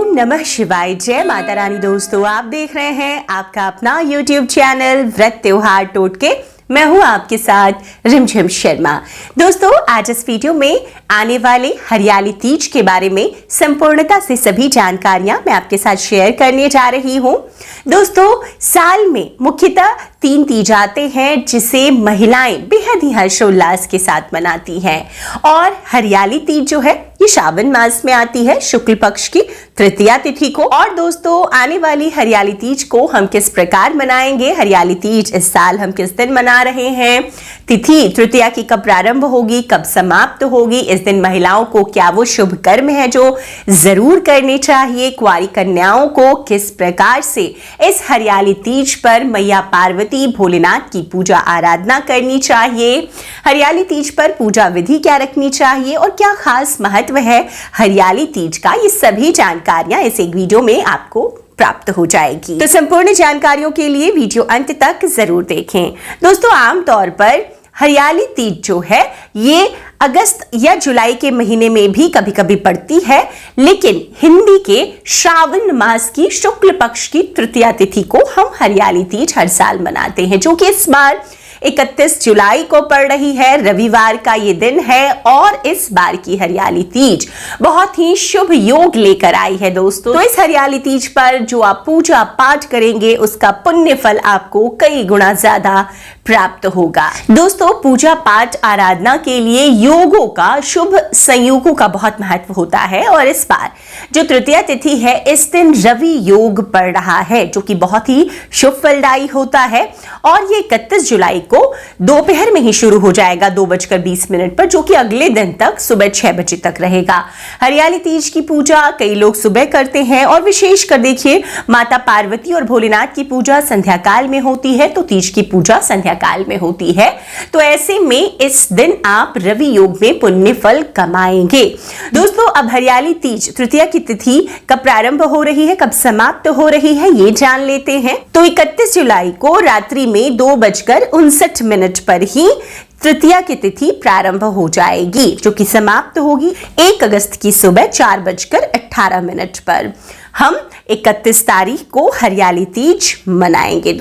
नमः शिवाय। जय माता रानी। दोस्तों, आप देख रहे हैं आपका अपना YouTube चैनल व्रत त्योहार टोटके। मैं हूं आपके साथ रिमझिम शर्मा। दोस्तों, आज इस वीडियो में आने वाले हरियाली तीज के बारे में संपूर्णता से सभी जानकारियां मैं आपके साथ शेयर करने जा रही हूं। दोस्तों, साल में मुख्यतः 3 तीज आते हैं जिसे महिलाएं बेहद ही हर्षोल्लास के साथ मनाती हैं। और हरियाली तीज जो है ये श्रावण मास में आती है, शुक्ल पक्ष की तृतीया तिथि को। और दोस्तों, आने वाली हरियाली तीज को हम किस प्रकार मनाएंगे, हरियाली तीज इस साल हम किस दिन मना रहे हैं, तिथि तृतीया की कब प्रारंभ होगी, कब समाप्त होगी, इस दिन महिलाओं को क्या वो शुभ कर्म है जो जरूर करने चाहिए, कुंवारी कन्याओं को किस प्रकार से इस हरियाली तीज पर मैया पार्वती भोलेनाथ की पूजा आराधना करनी चाहिए, हरियाली तीज पर पूजा विधि क्या रखनी चाहिए और क्या खास महत्व है हरियाली तीज का, ये सभी जानकारियां इस एक वीडियो में आपको प्राप्त हो जाएगी। तो संपूर्ण जानकारियों के लिए वीडियो अंत तक जरूर देखें। दोस्तों, आमतौर पर हरियाली तीज जो है ये अगस्त या जुलाई के महीने में भी कभी कभी पड़ती है, लेकिन हिंदी के श्रावण मास की शुक्ल पक्ष की तृतीया तिथि को हम हरियाली तीज हर साल मनाते हैं, जो कि इस बार 31 जुलाई को पड़ रही है। रविवार का ये दिन है और इस बार की हरियाली तीज बहुत ही शुभ योग लेकर आई है। दोस्तों, तो इस हरियाली तीज पर जो आप पूजा पाठ करेंगे उसका पुण्य फल आपको कई गुना ज्यादा प्राप्त होगा। दोस्तों, पूजा पाठ आराधना के लिए योगों का, शुभ संयोगों का बहुत महत्व होता है और इस बार जो तृतीया तिथि है इस दिन रवि योग पड़ रहा है, जो कि बहुत ही शुभ फलदायी होता है। और ये 31 जुलाई को दोपहर में ही शुरू हो जाएगा 2:20 पर, जो कि अगले दिन तक सुबह 6 बजे तक रहेगा। हरियाली तीज की पूजा कई लोग सुबह करते हैं और विशेषकर देखिए माता पार्वती और भोलेनाथ की पूजा संध्या काल में होती है, तो तीज की पूजा संध्या काल में होती है। तो ऐसे में इस दिन आप रवि योग में पुण्य फल कमाएंगे। दोस्तों, अब हरियाली तीज तृतीया की तिथि कब प्रारंभ हो रही है, कब समाप्त हो रही है, ये जान लेते हैं। तो 31 जुलाई को रात्रि में 2:59 पर ही तृतीया की तिथि प्रारंभ हो जाएगी, जो कि समाप्त होगी 1 अगस्त की सुबह 4:18 पर। हम 31 तारीख को हरियाली तीज मनाएंगे।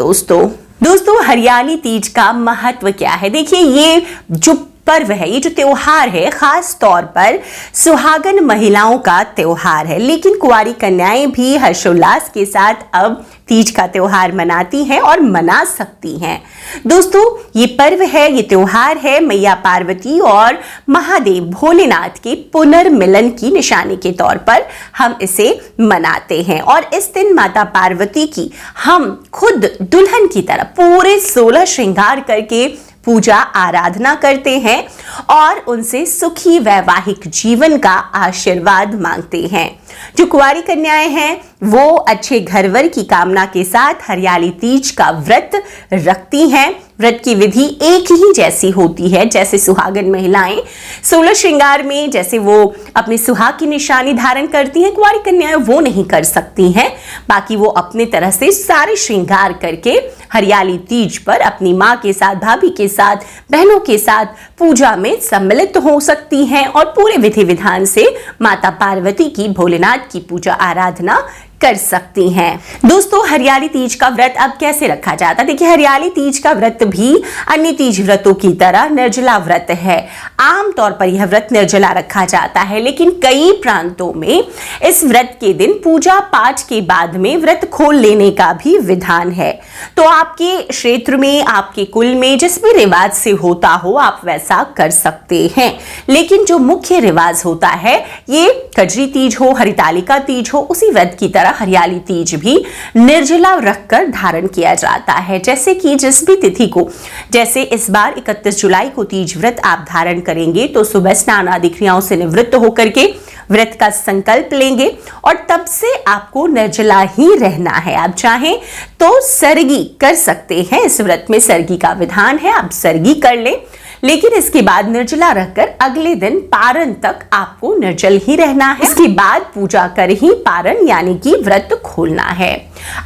दोस्तों, हरियाली तीज का महत्व क्या है? देखिए, ये जो पर्व है, ये जो त्योहार है, खास तौर पर सुहागन महिलाओं का त्योहार है, लेकिन कुंवारी कन्याएं भी हर्षोल्लास के साथ अब तीज का त्योहार मनाती हैं और मना सकती हैं। दोस्तों, ये पर्व है, ये त्योहार है मैया पार्वती और महादेव भोलेनाथ के पुनर्मिलन की निशानी के तौर पर हम इसे मनाते हैं। और इस दिन माता पार्वती की हम खुद दुल्हन की तरह पूरे 16 श्रृंगार करके पूजा आराधना करते हैं और उनसे सुखी वैवाहिक जीवन का आशीर्वाद मांगते हैं। जो कुंवारी कन्याएं हैं वो अच्छे घरवर की कामना के साथ हरियाली तीज का व्रत रखती हैं। व्रत की विधि एक ही जैसी होती है, जैसे सुहागन महिलाएं 16 श्रृंगार में जैसे वो अपने सुहाग की निशानी धारण करती हैं, कुंवारी कन्याएं वो नहीं कर सकती हैं। बाकी वो अपने तरह से सारे श्रृंगार करके हरियाली तीज पर अपनी माँ के साथ, भाभी के साथ, बहनों के साथ पूजा में सम्मिलित हो सकती हैं और पूरे विधि विधान से माता पार्वती की, भोलेनाथ की पूजा आराधना कर सकती हैं। दोस्तों, हरियाली तीज का व्रत अब कैसे रखा जाता है? देखिए, हरियाली तीज का व्रत भी अन्य तीज व्रतों की तरह निर्जला व्रत है। आमतौर पर यह व्रत निर्जला रखा जाता है, लेकिन कई प्रांतों में इस व्रत के दिन पूजा पाठ के बाद में व्रत खोल लेने का भी विधान है। तो आपके क्षेत्र में, आपके कुल में जिस भी रिवाज से होता हो आप वैसा कर सकते हैं, लेकिन जो मुख्य रिवाज होता है ये कजरी तीज हो, हरितालिका तीज हो, उसी व्रत की तरह हरियाली तीज भी निर्जला रखकर धारण किया जाता है। जैसे कि जिस भी तिथि को, जैसे इस बार 31 जुलाई को तीज व्रत आप धारण करेंगे तो सुबह स्नान आदि क्रियाओं से निवृत्त होकर के व्रत का संकल्प लेंगे और तब से आपको निर्जला ही रहना है। आप चाहें तो सरगी कर सकते हैं, इस व्रत में सरगी का विधान है, आप सरगी कर लें, लेकिन इसके बाद निर्जला रखकर अगले दिन पारण तक आपको निर्जल ही रहना है। इसके बाद पूजा कर ही पारण यानी कि व्रत खोलना है।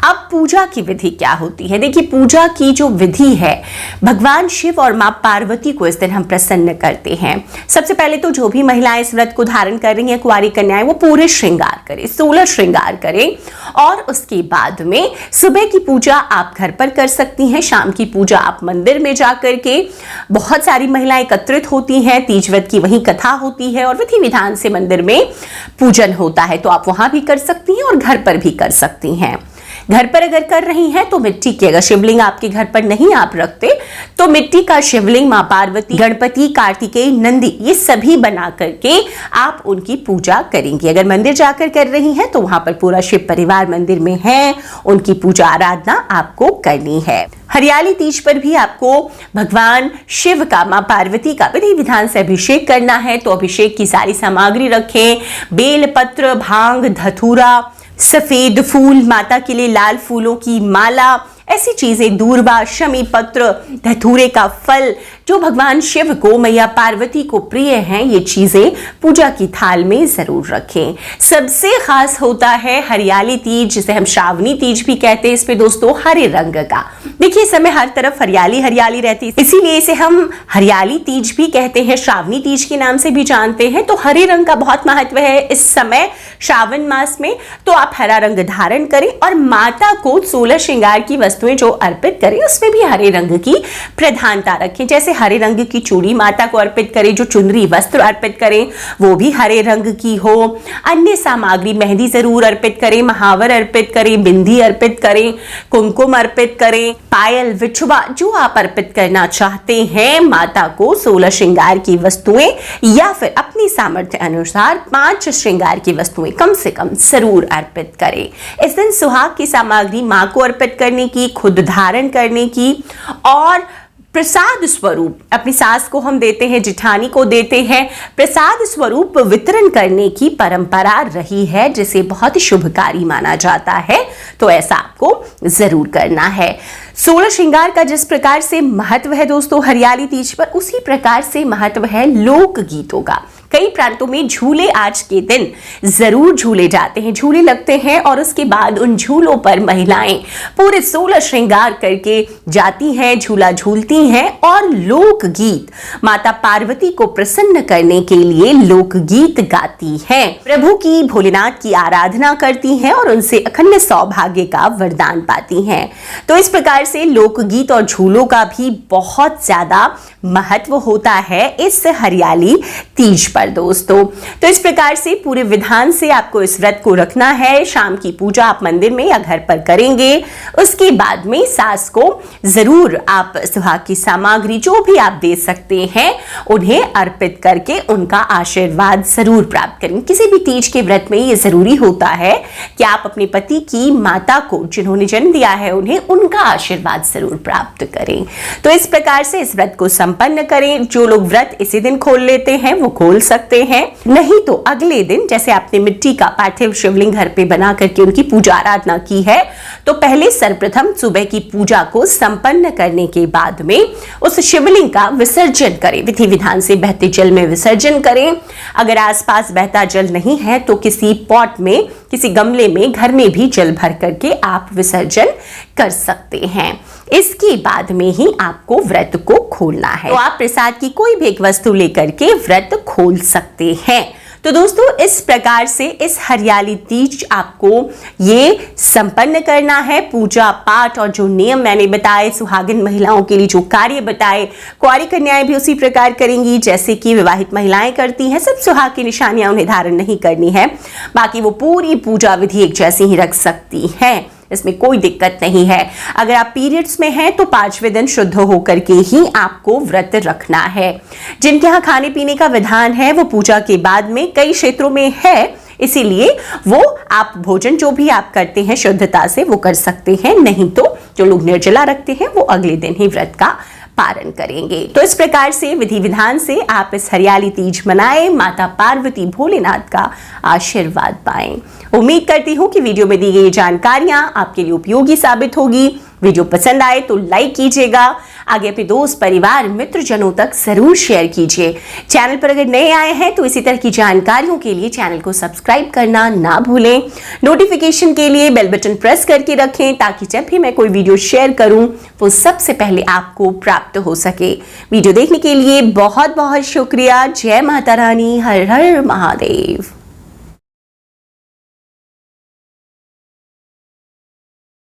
अब पूजा की विधि क्या होती है? देखिए, पूजा की जो विधि है, भगवान शिव और मां पार्वती को इस दिन हम प्रसन्न करते हैं। सबसे पहले तो जो भी महिलाएं इस व्रत को धारण कर रही हैं, कुंवारी कन्याएं, वो पूरे श्रृंगार करें, 16 श्रृंगार करें और उसके बाद में सुबह की पूजा आप घर पर कर सकती हैं, शाम की पूजा आप मंदिर में जाकर के, बहुत सारी महिलाएं एकत्रित होती हैं, तीज व्रत की वही कथा होती है और विधि विधान से मंदिर में पूजन होता है, तो आप वहां भी कर सकती हैं और घर पर भी कर सकती हैं। घर पर अगर कर रही हैं तो मिट्टी की, अगर शिवलिंग आपके घर पर नहीं आप रखते तो मिट्टी का शिवलिंग मां पार्वती, गणपति, कार्तिकेय, नंदी, ये सभी बना करके आप उनकी पूजा करेंगी। अगर मंदिर जाकर कर रही हैं तो वहां पर पूरा शिव परिवार मंदिर में है, उनकी पूजा आराधना आपको करनी है। हरियाली तीज पर भी आपको भगवान शिव का, मां पार्वती का विधि विधान से अभिषेक करना है, तो अभिषेक की सारी सामग्री रखें, बेलपत्र, भांग, धतूरा, सफेद फूल, माता के लिए लाल फूलों की माला, ऐसी चीजें, दूर्वा, शमी पत्र, धतूरे का फल, जो भगवान शिव को, मैया पार्वती को प्रिय हैं, ये चीजें पूजा की थाल में जरूर रखें। सबसे खास होता है हरियाली तीज, जिसे हम श्रावणी तीज भी कहते हैं। इस पे दोस्तों हरे रंग का, देखिए इस समय हर तरफ हरियाली हरियाली रहती है, इसीलिए इसे हम हरियाली तीज भी कहते हैं, श्रावणी तीज के नाम से भी जानते हैं। तो हरे रंग का बहुत महत्व है इस समय श्रावण मास में, तो आप हरा रंग धारण करें और माता को 16 श्रृंगार की वस्तुएं जो अर्पित करें उसमें भी हरे रंग की प्रधानता रखें। जैसे हरे रंग की चूड़ी माता को अर्पित करें, जो चुनरी वस्त्र अर्पित करें वो भी हरे रंग की हो। अन्य सामग्री, मेहंदी जरूर अर्पित करें, महावर अर्पित करें, बिंदी अर्पित करें, कुमकुम अर्पित करें, पायल, बिछुआ, जो आप अर्पित करना चाहते हैं माता को, 16 श्रृंगार की वस्तुएं या फिर अपनी सामर्थ्य अनुसार 5 श्रृंगार की वस्तुएं कम से कम जरूर अर्पित करें। इस दिन सुहाग की सामग्री मां को अर्पित करने की, खुद धारण करने की और प्रसाद स्वरूप अपनी सास को हम देते हैं, जिठानी को देते हैं, प्रसाद स्वरूप वितरण करने की परंपरा रही है, जिसे बहुत शुभकारी माना जाता है, तो ऐसा आपको जरूर करना है। 16 श्रृंगार का जिस प्रकार से महत्व है दोस्तों हरियाली तीज पर, उसी प्रकार से महत्व है लोक गीतों का। कई प्रांतों में झूले आज के दिन जरूर झूले जाते हैं, झूले लगते हैं और उसके बाद उन झूलों पर महिलाएं पूरे 16 श्रृंगार करके जाती हैं, झूला झूलती हैं और लोकगीत, माता पार्वती को प्रसन्न करने के लिए लोकगीत गाती हैं, प्रभु की, भोलेनाथ की आराधना करती हैं और उनसे अखंड सौभाग्य का वरदान पाती हैं। तो इस प्रकार से लोकगीत और झूलों का भी बहुत ज्यादा महत्व होता है इस हरियाली तीज पर दोस्तों। तो इस प्रकार से पूरे विधान से आपको इस व्रत को रखना है। शाम की पूजा आप मंदिर में या घर पर करेंगे, उसके बाद में सास को जरूर आप सुहाग की सामग्री जो भी आप दे सकते हैं उन्हें अर्पित करके उनका आशीर्वाद जरूर प्राप्त करें। किसी भी तीज के व्रत में ये जरूरी होता है कि आप अपने पति की माता को, जिन्होंने जन्म दिया है, उन्हें उनका आशीर्वाद जरूर प्राप्त करें। तो इस प्रकार से इस व्रत को संपन्न करें। जो लोग व्रत इसी दिन खोल लेते हैं वो खोल सकते हैं, नहीं तो अगले दिन, जैसे आपने मिट्टी का पार्थिव शिवलिंग घर पे बना करके उनकी पूजा आराधना की है, तो पहले सर्वप्रथम सुबह की पूजा को संपन्न करने के बाद में उस शिवलिंग का विसर्जन करें, विधि विधान से बहते जल में विसर्जन करें। अगर आसपास बहता जल नहीं है तो किसी पॉट में, किसी गमले में घर में भी जल भर करके आप विसर्जन कर सकते हैं। इसके बाद में ही आपको व्रत को खोलना है, तो आप प्रसाद की कोई भी एक वस्तु लेकर के व्रत खोल सकते हैं। तो दोस्तों इस प्रकार से इस हरियाली तीज आपको ये संपन्न करना है। पूजा पाठ और जो नियम मैंने बताए, सुहागिन महिलाओं के लिए जो कार्य बताए, कुंवारी कन्याएं भी उसी प्रकार करेंगी जैसे कि विवाहित महिलाएं करती हैं। सब सुहाग की निशानियां उन्हें धारण नहीं करनी है, बाकी वो पूरी पूजा विधि एक जैसी ही रख सकती हैं, इसमें कोई दिक्कत नहीं है। अगर आप पीरियड्स में हैं तो 5वें दिन शुद्ध होकर के ही आपको व्रत रखना है। जिनके यहाँ खाने पीने का विधान है वो पूजा के बाद में कई क्षेत्रों में है, इसीलिए वो आप भोजन जो भी आप करते हैं शुद्धता से वो कर सकते हैं, नहीं तो जो लोग निर्जला रखते हैं वो अगले दिन ही व्रत का पारण करेंगे। तो इस प्रकार से विधि विधान से आप इस हरियाली तीज मनाएं, माता पार्वती भोलेनाथ का आशीर्वाद पाएं। उम्मीद करती हूं कि वीडियो में दी गई जानकारियां आपके लिए उपयोगी साबित होगी। वीडियो पसंद आए तो लाइक कीजिएगा, आगे अपने दोस्त परिवार मित्रजनों तक जरूर शेयर कीजिए। चैनल पर अगर नए आए हैं तो इसी तरह की जानकारियों के लिए चैनल को सब्सक्राइब करना ना भूलें। नोटिफिकेशन के लिए बेल बटन प्रेस करके रखें ताकि जब भी मैं कोई वीडियो शेयर करूं वो सबसे पहले आपको प्राप्त हो सके। वीडियो देखने के लिए बहुत बहुत शुक्रिया। जय माता रानी, हर हर महादेव।